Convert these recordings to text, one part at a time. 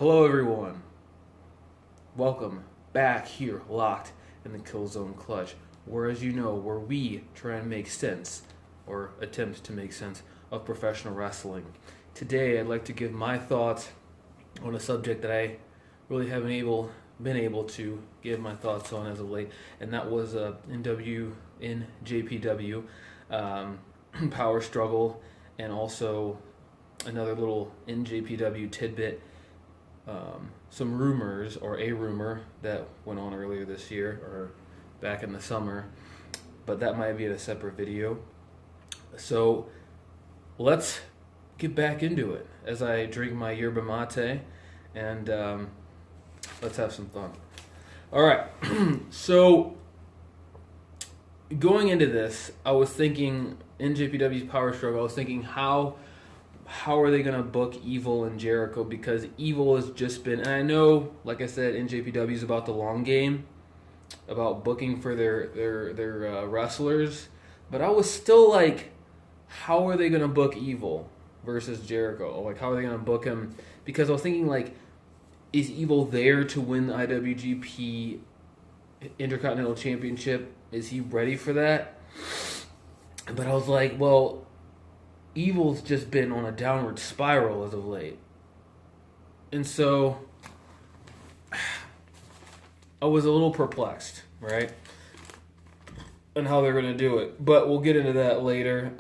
Hello everyone. Welcome back here, locked in the Killzone Klutch, where where we try and make sense, or attempt to make sense, of professional wrestling. Today I'd like to give my thoughts on a subject that I really haven't been able to give my thoughts on as of late, and that was Njpw'S power struggle, and also another little Njpw tidbit. Some rumors, or a rumor that went on earlier this year or back in the summer, but that might be in a separate video. So let's get back into it as I drink my yerba mate, and let's have some fun. All right. So going into this, I was thinking Njpw's power struggle. I was thinking how are they going to book Evil and Jericho, because Evil has just been, and I know, like I said, Njpw is about the long game, about booking for their wrestlers, but I was still like, how are they going to book Evil versus Jericho? Like, how are they going to book him? Because I was thinking, like, is Evil there to win the IWGP Intercontinental Championship? Is he ready for that? But I was like, well, Evil's just been on a downward spiral as of late. And so I was a little perplexed, right? On how they're going to do it. But we'll get into that later.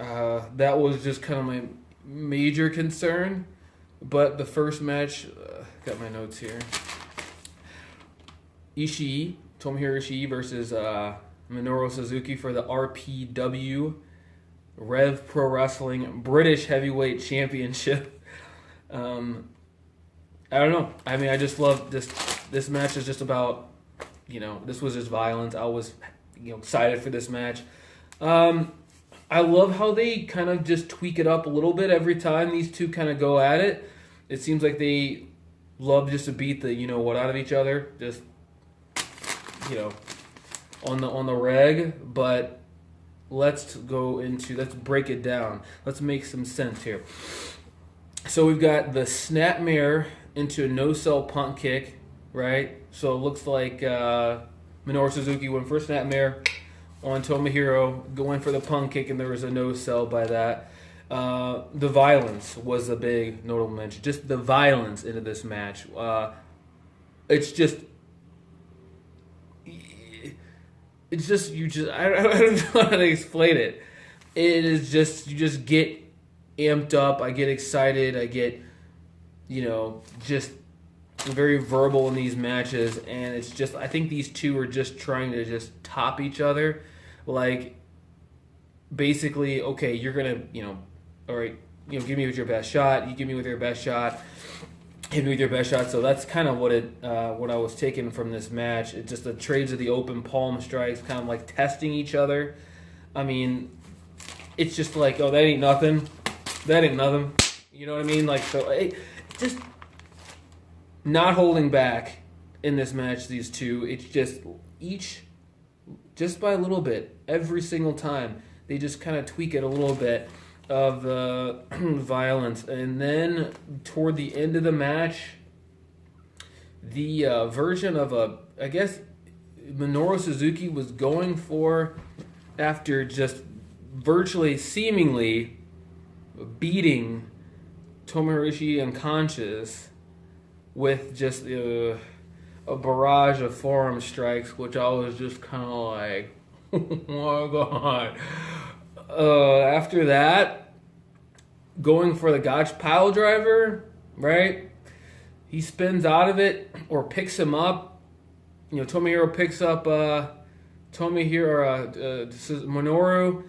That was just kind of my major concern. But the first match, got my notes here. Tomohiro Ishii versus Minoru Suzuki for the RPW, Rev Pro Wrestling British Heavyweight Championship. I don't know. I mean, I just love this. This match is just about, this was just violence. I was, excited for this match. I love how they kind of just tweak it up a little bit every time these two kind of go at it. It seems like they love just to beat the what out of each other, just on the reg. But let's break it down. Let's make some sense here. So we've got the snapmare into a no-sell punt kick, right? So it looks like Minoru Suzuki went for a snapmare on Tomohiro, going for the punt kick, and there was a no-sell by that. The violence was a big notable mention. Just the violence into this match. It's just I don't know how to explain it. It is just, you just get amped up. I get excited. I get, just very verbal in these matches. And it's just, I think these two are just trying to just top each other. Like, basically, okay, you're going to, all right, give me with your best shot. You give me with your best shot. Hit me with your best shot. So that's kind of what I was taking from this match. It's just the trades of the open palm strikes, kind of like testing each other. I mean, it's just like, oh, that ain't nothing. That ain't nothing. You know what I mean? Like, so just not holding back in this match. These two, it's just by a little bit, every single time they just kind of tweak it a little bit of violence. And then toward the end of the match, the version of I guess Minoru Suzuki was going for, after just virtually seemingly beating Tomohiro Ishii unconscious with just a barrage of forearm strikes, which I was just kind of like, oh my God. After that, going for the Gotch pile driver, right? He spins out of it or picks him up. Tomohiro picks up Minoru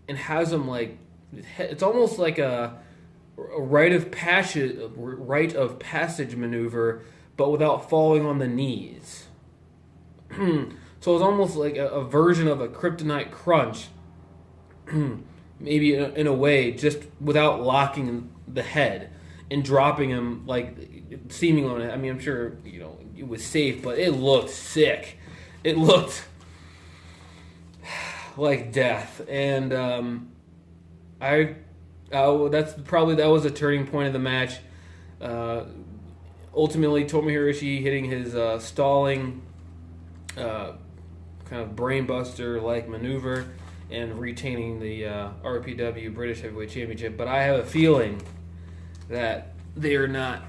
and has him like, it's almost like a rite of passage maneuver, but without falling on the knees. So it's almost like a version of a kryptonite crunch. Maybe in a way, just without locking the head and dropping him, like, seemingly on it. I mean, I'm sure it was safe, but it looked sick. It looked like death, and that was a turning point of the match. ultimately, Tomohiro Ishii hitting his stalling kind of brainbuster-like maneuver and retaining the RPW British Heavyweight Championship. But I have a feeling that they are not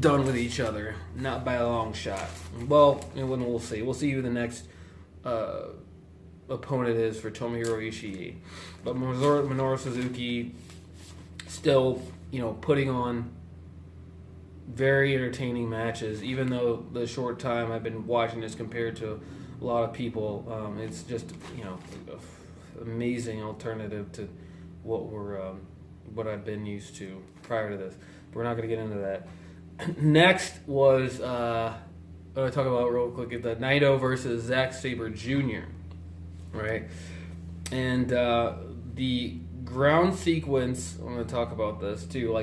done with each other, not by a long shot. Well, we'll see. We'll see who the next opponent is for Tomohiro Ishii. But Minoru Suzuki still, putting on very entertaining matches, even though the short time I've been watching this compared to a lot of people, it's just, amazing alternative to what I've been used to prior to this. But we're not going to get into that. Next was, what I talk about real quick, is the Naito versus Zack Sabre Jr., right? And the ground sequence, I'm going to talk about this too,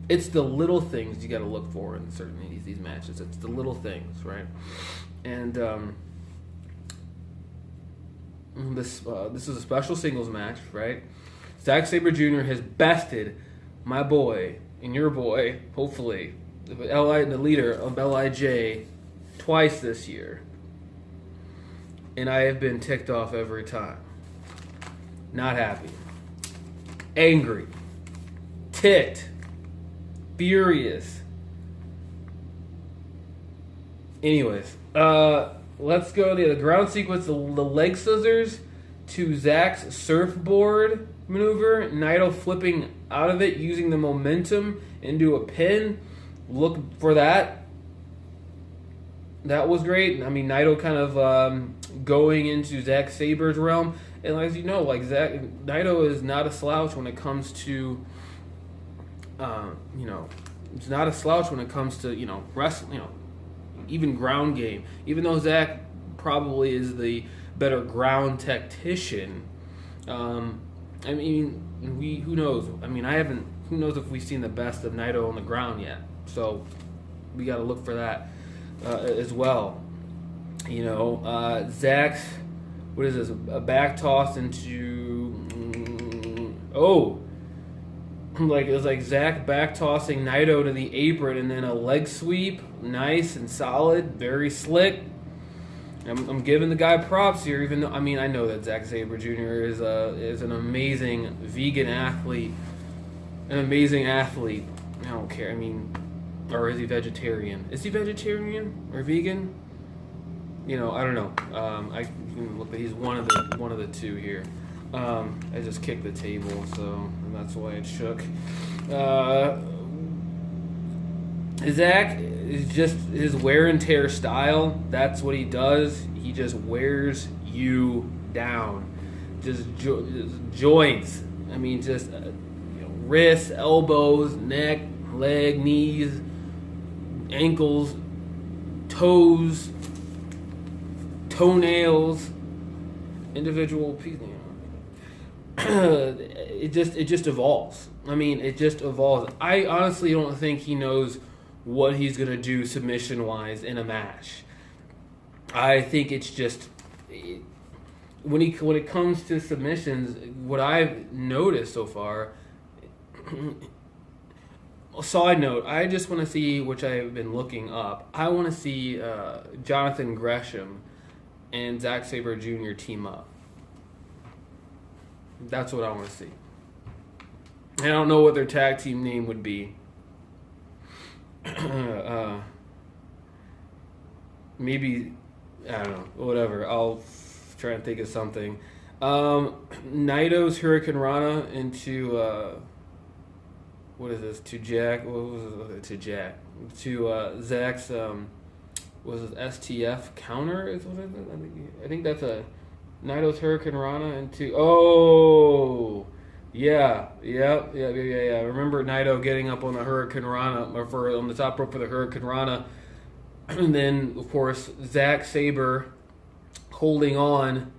it's the little things you got to look for in certain these matches. It's the little things, right? And this is a special singles match, right? Zack Sabre Jr. has bested my boy and your boy, hopefully, the leader of LIJ, twice this year. And I have been ticked off every time. Not happy. Angry. Ticked. Furious. Anyways, let's go to the ground sequence. The leg scissors to Zack's surfboard maneuver. Naito flipping out of it, using the momentum into a pin. Look for that. That was great. I mean, Naito kind of going into Zack Sabre's realm. And as you know, Naito is not a slouch when it comes to, it's not a slouch when it comes to, wrestling, even ground game. Even though Zack probably is the better ground tactician, who knows? I mean, who knows if we've seen the best of Naito on the ground yet. So we got to look for that as well. Zack's, what is this? A back toss into, it was like Zack back tossing Naito to the apron and then a leg sweep, nice and solid, very slick. I'm giving the guy props here, even though I know that Zack Sabre Jr. is an amazing vegan athlete, an amazing athlete. I don't care. Or is he vegetarian? Is he vegetarian or vegan? I don't know. I can look. He's one of the two here. I just kicked the table, and that's why it shook. Zack is just his wear and tear style. That's what he does. He just wears you down. Just joints. Wrists, elbows, neck, leg, knees, ankles, toes, toenails, individual pieces. It just evolves. It just evolves. I honestly don't think he knows what he's gonna do submission-wise in a match. I think it's just when it comes to submissions, what I've noticed so far. Side note: I just want to see, which I've been looking up. I want to see Jonathan Gresham and Zack Sabre Jr. team up. That's what I want to see. I don't know what their tag team name would be. Maybe, I don't know, whatever. I'll try and think of something. Naito's Hurricane Rana into, what is this? To Jack, what was it? To Jack. To Zack's, was it STF counter? Is what I think that's a Naito's Hurricane Rana into, yeah. Remember Naito getting up on the Hurricane Rana, or on the top rope for the Hurricane Rana, and then of course Zack Sabre holding on,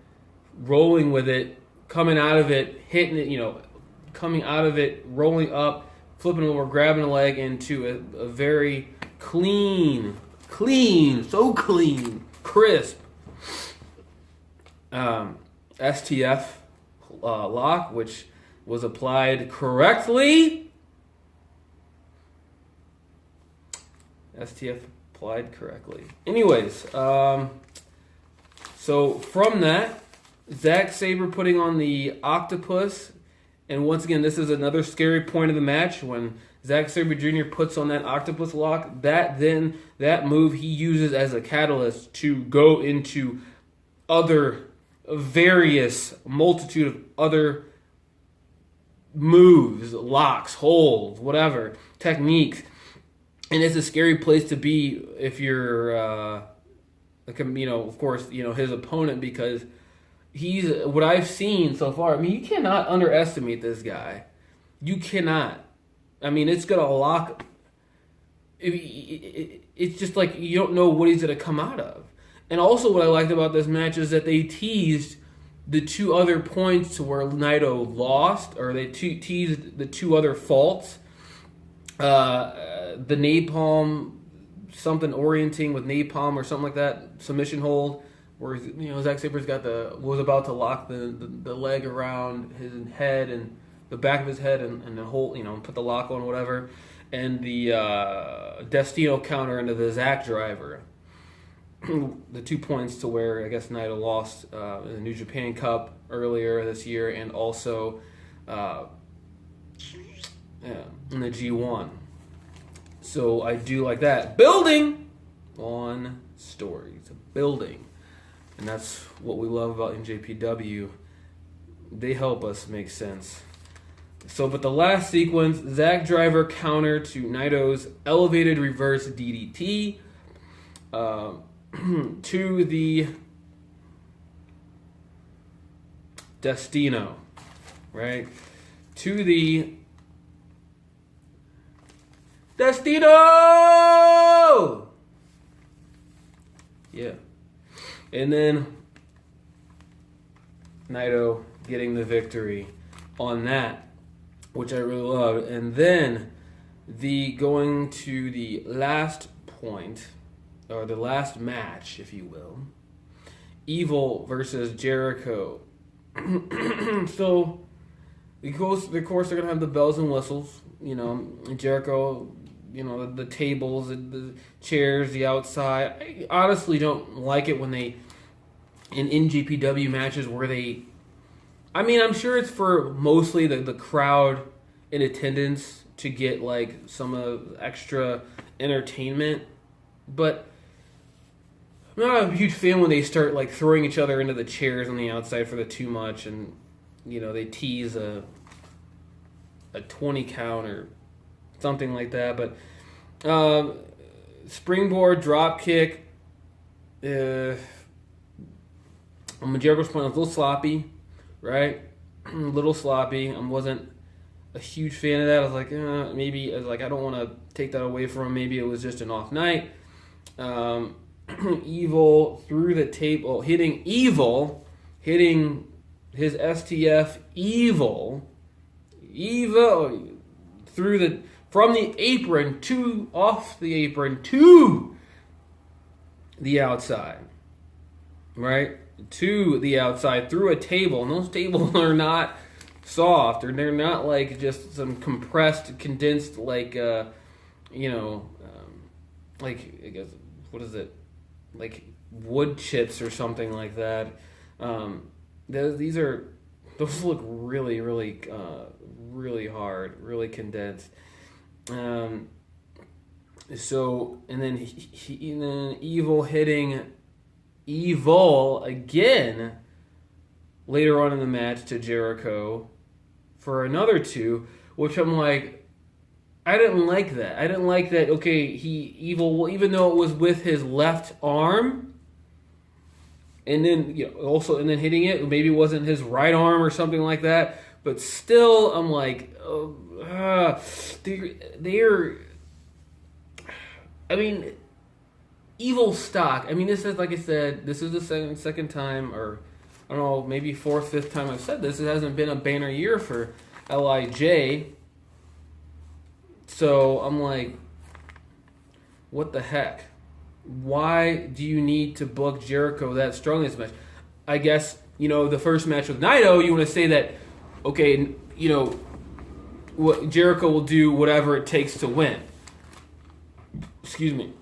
rolling with it, coming out of it, hitting it, coming out of it, rolling up, flipping over, grabbing a leg into a very clean, crisp STF lock, which was applied correctly. STF applied correctly. Anyways, so from that, Zack Sabre putting on the octopus, and once again, this is another scary point of the match when Zack Sabre Jr. puts on that octopus lock. That move he uses as a catalyst to go into other various multitude of other moves, locks, holds, whatever techniques, and it's a scary place to be if you're, of course, his opponent, because he's what I've seen so far. I mean, you cannot underestimate this guy. You cannot. I mean, it's gonna lock. It's just like you don't know what he's gonna come out of. And also, what I liked about this match is that they teased the two other points to where Naito lost, or they teased the two other faults. The napalm, something orienting with napalm or something like that, submission hold, where Zack Sabre's was about to lock the leg around his head and the back of his head and the whole, put the lock on, whatever, and the Destino counter into the Zack driver. The 2 points to where I guess Naito lost in the New Japan Cup earlier this year, and also in the G1. So I do like that. Building on stories. Building. And that's what we love about NJPW. They help us make sense. So, but the last sequence, Zack driver counter to Naito's elevated reverse DDT. To the Destino, right? To the Destino! Yeah. And then Naito getting the victory on that, which I really loved. And then going to the last point, or the last match, if you will. Evil versus Jericho. So, of course, they're going to have the bells and whistles. Jericho, the tables, the chairs, the outside. I honestly don't like it when they, in NJPW matches where they, I'm sure it's for mostly the crowd in attendance to get, like, some of extra entertainment. But I'm not a huge fan when they start like throwing each other into the chairs on the outside for the too much, and they tease a 20 count or something like that. But springboard drop kick. Jericho's point was a little sloppy, right? A little sloppy. I wasn't a huge fan of that. I was like, maybe I don't want to take that away from him. Maybe it was just an off night. Evil through the table, hitting his STF from the apron to off the apron to the outside, right? To the outside through a table, and those tables are not soft, or they're not like just some compressed, condensed, like like I guess what is it? Like wood chips or something like that. Those look really, really, really hard, really condensed. So and then Evil hitting Evil again later on in the match to Jericho for another 2, which I'm like, I didn't like that. I didn't like that. Okay, Evil, even though it was with his left arm, and then and then hitting it, maybe it wasn't his right arm or something like that. But still, I'm like, they're. Evil stock. This is, like I said, this is the second time, or I don't know, maybe 4th, 5th time I've said this. It hasn't been a banner year for LIJ. So I'm like, what the heck? Why do you need to book Jericho that strong in this match? I guess, the first match with Naito, you want to say that, okay, what Jericho will do whatever it takes to win. Excuse me.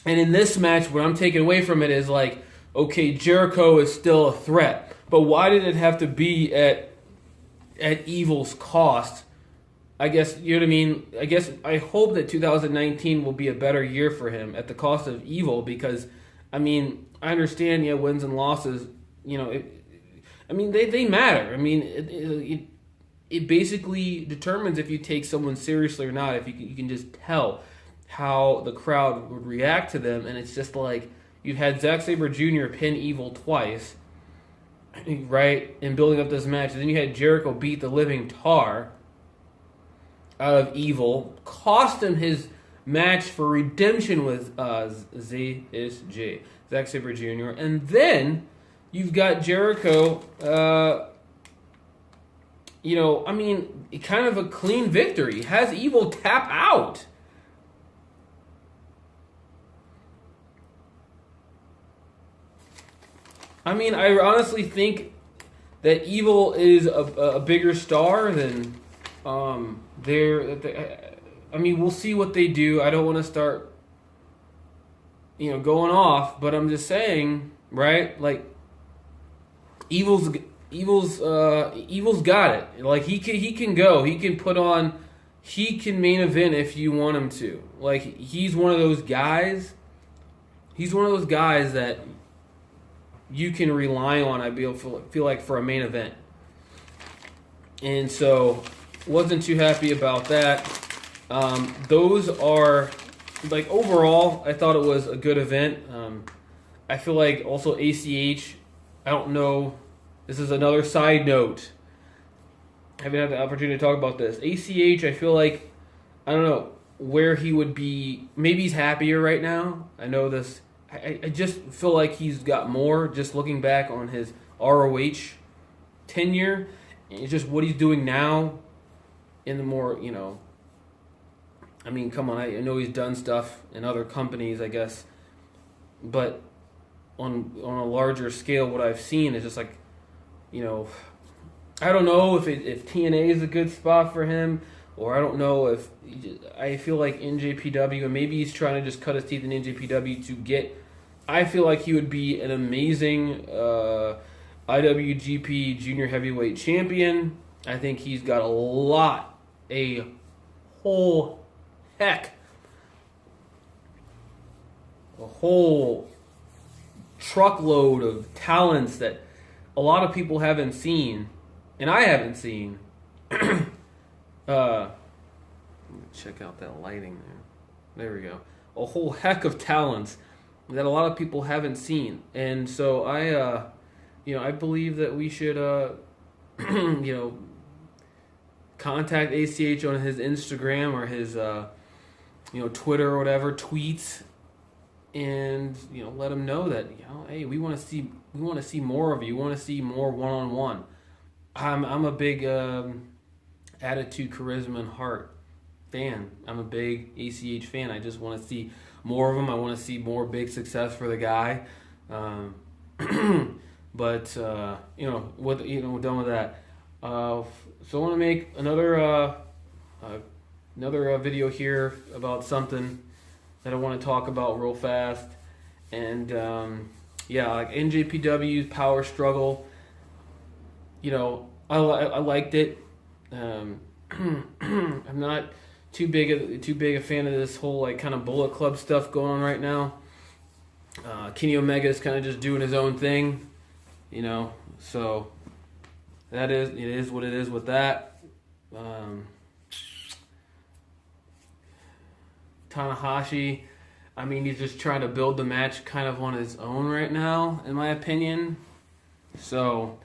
And in this match, what I'm taking away from it is like, okay, Jericho is still a threat, but why did it have to be at Evil's cost? I guess, you know what I mean? I hope that 2019 will be a better year for him at the cost of Evil, because, I mean, I understand, yeah, wins and losses, you know, they matter. I mean, it basically determines if you take someone seriously or not, if you can just tell how the crowd would react to them, and it's just like, you had Zack Sabre Jr. pin Evil twice, right, in building up this match, and then you had Jericho beat the living tar out of Evil, cost him his match for redemption with ZSJ, Zack Sabre Jr., and then you've got Jericho, kind of a clean victory. Has Evil tap out. I mean, I honestly think that Evil is a bigger star than we'll see what they do. I don't want to start, going off, but I'm just saying, right? Like, Evil's got it. Like, he can go. He can put on. He can main event if you want him to. Like, he's one of those guys. He's one of those guys that you can rely on, I feel like, for a main event. And so, wasn't too happy about that. Those are, like, overall, I thought it was a good event. I feel like also ACH, I don't know, this is another side note. I haven't had the opportunity to talk about this. ACH, I feel like, I don't know where he would be. Maybe he's happier right now. I know this. I just feel like he's got more, just looking back on his ROH tenure. It's just what he's doing now in the more, come on, I know he's done stuff in other companies, I guess. But on a larger scale, what I've seen is just like, I don't know if TNA is a good spot for him, or I don't know if, I feel like NJPW, and maybe he's trying to just cut his teeth in NJPW to get, I feel like he would be an amazing IWGP Junior Heavyweight Champion. I think he's got a whole truckload of talents that a lot of people haven't seen, and I haven't seen. Check out that lighting there. There we go. A whole heck of talents that a lot of people haven't seen, and so I believe that we should, contact ACH on his Instagram or his, Twitter or whatever, tweets, and let him know that hey, we want to see more of you. We want to see more one-on-one. I'm a big attitude, charisma, and heart fan. I'm a big ACH fan. I just want to see more of them. I want to see more big success for the guy. But we're done with that. So I want to make another video here about something that I want to talk about real fast. And like NJPW's power struggle. I liked it. I'm not too big a fan of this whole like kind of Bullet Club stuff going on right now. Kenny Omega is kind of just doing his own thing, so it is what it is with that. Tanahashi, he's just trying to build the match kind of on his own right now, in my opinion. So,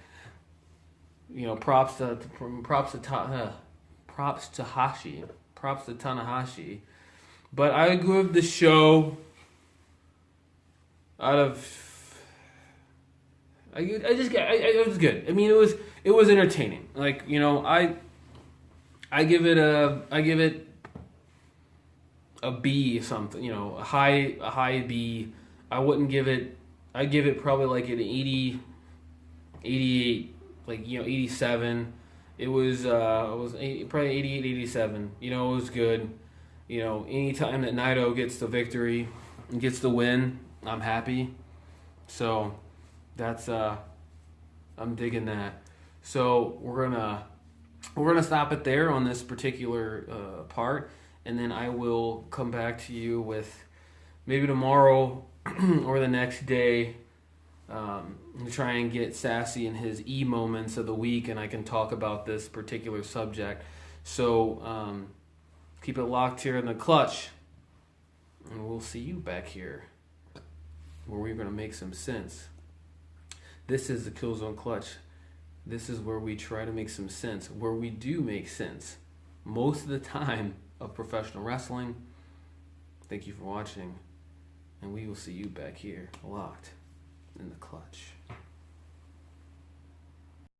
props to Tanahashi. But I give the show out of. It was good. It was entertaining. Like, I give it a B something. A high B. I wouldn't give it. I give it probably like an 80, 88, 87. It was probably 88, 87. It was good. You know, anytime that Naito gets the victory and gets the win, I'm happy. So that's I'm digging that. So we're gonna stop it there on this particular part, and then I will come back to you with maybe tomorrow or the next day to try and get Sassy in his moments of the week, and I can talk about this particular subject. So keep it locked here in the clutch, and we'll see you back here where we're going to make some sense. This is the Killzone Klutch. This is where we try to make some sense, where we do make sense most of the time of professional wrestling. Thank you for watching, and we will see you back here locked in the clutch.